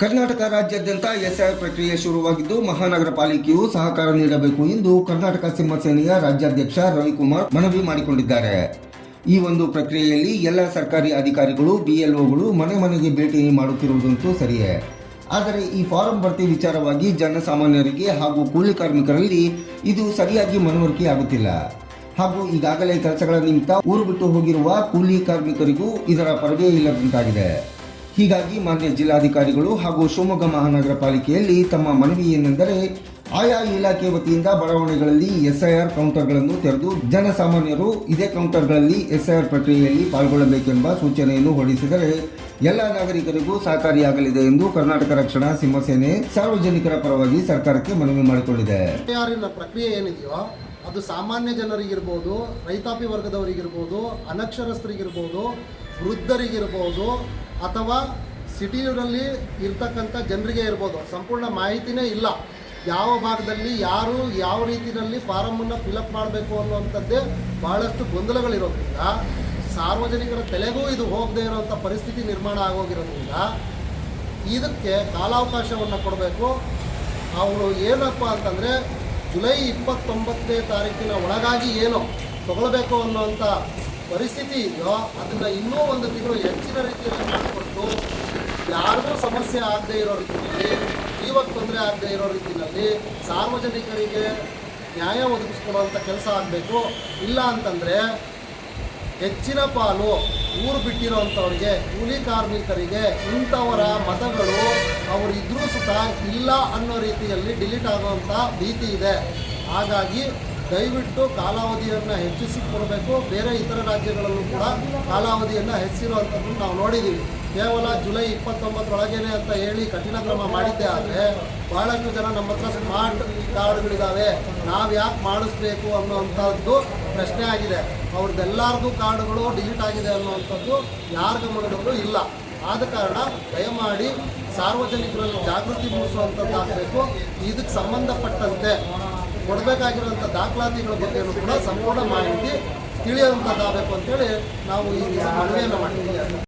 ಕರ್ನಾಟಕ ರಾಜ್ಯಾದ್ಯಂತ ಎಸ್ಐಆರ್ ಪ್ರಕ್ರಿಯೆ ಶುರುವಾಗಿದ್ದು ಮಹಾನಗರ ಪಾಲಿಕೆಯು ಸಹಕಾರ ನೀಡಬೇಕು ಎಂದು ಕರ್ನಾಟಕ ಸಿಂಹ ಸೇನೆಯ ರಾಜ್ಯಾಧ್ಯಕ್ಷ ರವಿಕುಮಾರ್ ಮನವಿ ಮಾಡಿಕೊಂಡಿದ್ದಾರೆ. ಈ ಒಂದು ಪ್ರಕ್ರಿಯೆಯಲ್ಲಿ ಎಲ್ಲ ಸರ್ಕಾರಿ ಅಧಿಕಾರಿಗಳು ಬಿಎಲ್ಒಗಳು ಮನೆ ಮನೆಗೆ ಭೇಟಿ ಮಾಡುತ್ತಿರುವುದಂತೂ ಸರಿಯೇ. ಆದರೆ ಈ ಫಾರಂ ಭರ್ತಿ ವಿಚಾರವಾಗಿ ಜನಸಾಮಾನ್ಯರಿಗೆ ಹಾಗೂ ಕೂಲಿ ಕಾರ್ಮಿಕರಲ್ಲಿ ಇದು ಸರಿಯಾಗಿ ಮನವರಿಕೆ ಆಗುತ್ತಿಲ್ಲ. ಹಾಗೂ ಈಗಾಗಲೇ ಕೆಲಸಗಳ ನಿಮಿತ್ತ ಊರು ಬಿಟ್ಟು ಹೋಗಿರುವ ಕೂಲಿ ಕಾರ್ಮಿಕರಿಗೂ ಇದರ ಪರವೇ ಇಲ್ಲದಂತಾಗಿದೆ. ಹೀಗಾಗಿ ಮಾನ್ಯ ಜಿಲ್ಲಾಧಿಕಾರಿಗಳು ಹಾಗೂ ಶಿವಮೊಗ್ಗ ಮಹಾನಗರ ಪಾಲಿಕೆಯಲ್ಲಿ ತಮ್ಮ ಮನವಿ ಏನೆಂದರೆ ಆಯಾ ಇಲಾಖೆ ವತಿಯಿಂದ ಬಡಾವಣೆಗಳಲ್ಲಿ ಎಸ್ಐಆರ್ ಕೌಂಟರ್ಗಳನ್ನು ತೆರೆದು ಜನಸಾಮಾನ್ಯರು ಇದೇ ಕೌಂಟರ್ಗಳಲ್ಲಿ ಎಸ್ಐಆರ್ ಪ್ರಕ್ರಿಯೆಯಲ್ಲಿ ಪಾಲ್ಗೊಳ್ಳಬೇಕೆಂಬ ಸೂಚನೆಯನ್ನು ಹೊರಡಿಸಿದರೆ ಎಲ್ಲ ನಾಗರಿಕರಿಗೂ ಸಹಕಾರಿಯಾಗಲಿದೆ ಎಂದು ಕರ್ನಾಟಕ ರಕ್ಷಣಾ ಸಿಂಹ ಸೇನೆ ಸಾರ್ವಜನಿಕರ ಪರವಾಗಿ ಸರ್ಕಾರಕ್ಕೆ ಮನವಿ ಮಾಡಿಕೊಂಡಿದೆ. ಪ್ರಕ್ರಿಯೆ ಏನಿದೆಯೋ ಅದು ಸಾಮಾನ್ಯ ಜನರಿಗಿರ್ಬೋದು, ರೈತಾಪಿ ವರ್ಗದವರಿಗಿರ್ಬೋದು, ಅನಕ್ಷರಸ್ಥರಿಗಿರ್ಬೋದು, ವೃದ್ಧರಿಗಿರ್ಬೋದು ಅಥವಾ ಸಿಟಿಯಲ್ಲಿ ಇರ್ತಕ್ಕಂಥ ಜನರಿಗೆ ಇರ್ಬೋದು, ಸಂಪೂರ್ಣ ಮಾಹಿತಿನೇ ಇಲ್ಲ. ಯಾವ ಭಾಗದಲ್ಲಿ ಯಾರು ಯಾವ ರೀತಿಯಲ್ಲಿ ಫಾರಮನ್ನು ಫಿಲಪ್ ಮಾಡಬೇಕು ಅನ್ನುವಂಥದ್ದೇ ಭಾಳಷ್ಟು ಗೊಂದಲಗಳಿರೋದ್ರಿಂದ ಸಾರ್ವಜನಿಕರ ತಲೆಗೂ ಇದು ಹೋಗದೇ ಇರೋವಂಥ ಪರಿಸ್ಥಿತಿ ನಿರ್ಮಾಣ ಆಗೋಗಿರೋದ್ರಿಂದ ಇದಕ್ಕೆ ಕಾಲಾವಕಾಶವನ್ನು ಕೊಡಬೇಕು. ಅವರು ಏನಪ್ಪ ಅಂತಂದರೆ ಜುಲೈ 29ನೇ ತಾರೀಕಿನ ಒಳಗಾಗಿ ಏನು ತಗೊಳ್ಬೇಕು ಅನ್ನೋವಂಥ ಪರಿಸ್ಥಿತಿ ಇದೆಯೋ ಅದನ್ನು ಇನ್ನೂ ಒಂದು ತಿಂಗಳು ಹೆಚ್ಚಿನ ರೀತಿಯಲ್ಲಿ ಮಾಡಿಕೊಟ್ಟು ಯಾರಿಗೂ ಸಮಸ್ಯೆ ಆಗದೆ ಇರೋ ರೀತಿಯಲ್ಲಿ, ಜೀವಕ್ಕೆ ತೊಂದರೆ ಆಗದೆ ಇರೋ ರೀತಿಯಲ್ಲಿ ಸಾರ್ವಜನಿಕರಿಗೆ ನ್ಯಾಯ ಒದಗಿಸ್ಕೊಡುವಂಥ ಕೆಲಸ ಆಗಬೇಕು. ಇಲ್ಲ ಅಂತಂದರೆ ಹೆಚ್ಚಿನ ಪಾಲು ಊರು ಬಿಟ್ಟಿರೋವಂಥವ್ರಿಗೆ, ಕೂಲಿ ಕಾರ್ಮಿಕರಿಗೆ ಇಂಥವರ ಮತಗಳು ಅವರು ಇದ್ರೂ ಸುತ ಇಲ್ಲ ಅನ್ನೋ ರೀತಿಯಲ್ಲಿ ಡಿಲೀಟ್ ಆಗುವಂಥ ಭೀತಿ ಇದೆ. ಹಾಗಾಗಿ ದಯವಿಟ್ಟು ಕಾಲಾವಧಿಯನ್ನು ಹೆಚ್ಚಿಸಿಕೊಡಬೇಕು. ಬೇರೆ ಇತರ ರಾಜ್ಯಗಳಲ್ಲೂ ಕೂಡ ಕಾಲಾವಧಿಯನ್ನು ಹೆಚ್ಚಿರುವಂಥದ್ದು ನಾವು ನೋಡಿದ್ದೀವಿ. ಕೇವಲ ಜುಲೈ 29ರೊಳಗೇನೆ ಅಂತ ಹೇಳಿ ಕಠಿಣ ಕ್ರಮ ಮಾಡಿದ್ದೆ. ಆದರೆ ಭಾಳಷ್ಟು ಜನ ನಮ್ಮ ಹತ್ರ ಸ್ಮಾರ್ಟ್ ಕಾರ್ಡ್ಗಳಿದ್ದಾವೆ, ನಾವು ಯಾಕೆ ಮಾಡಿಸ್ಬೇಕು ಅನ್ನೋವಂಥದ್ದು ಪ್ರಶ್ನೆ ಆಗಿದೆ. ಅವ್ರದ್ದೆಲ್ಲರದ್ದು ಕಾರ್ಡ್ಗಳು ಡಿಲೀಟ್ ಆಗಿದೆ ಅನ್ನುವಂಥದ್ದು ಯಾರ ಗಮನದಲ್ಲೂ ಇಲ್ಲ. ಆದ ಕಾರಣ ದಯಮಾಡಿ ಸಾರ್ವಜನಿಕರಲ್ಲಿ ಜಾಗೃತಿ ಮೂಡಿಸುವಂಥದ್ದು ಆಗಬೇಕು. ಇದಕ್ಕೆ ಸಂಬಂಧಪಟ್ಟಂತೆ ಕೊಡಬೇಕಾಗಿರುವಂಥ ದಾಖಲಾತಿಗಳ ಬಗ್ಗೆಯೂ ಕೂಡ ಸಂಪೂರ್ಣ ಮಾಹಿತಿ ತಿಳಿಯುವಂಥದ್ದಾಗಬೇಕು ಅಂತೇಳಿ ನಾವು ಈ ಮನವಿಯನ್ನು ಮಾಡಿದ್ದೀವಿ.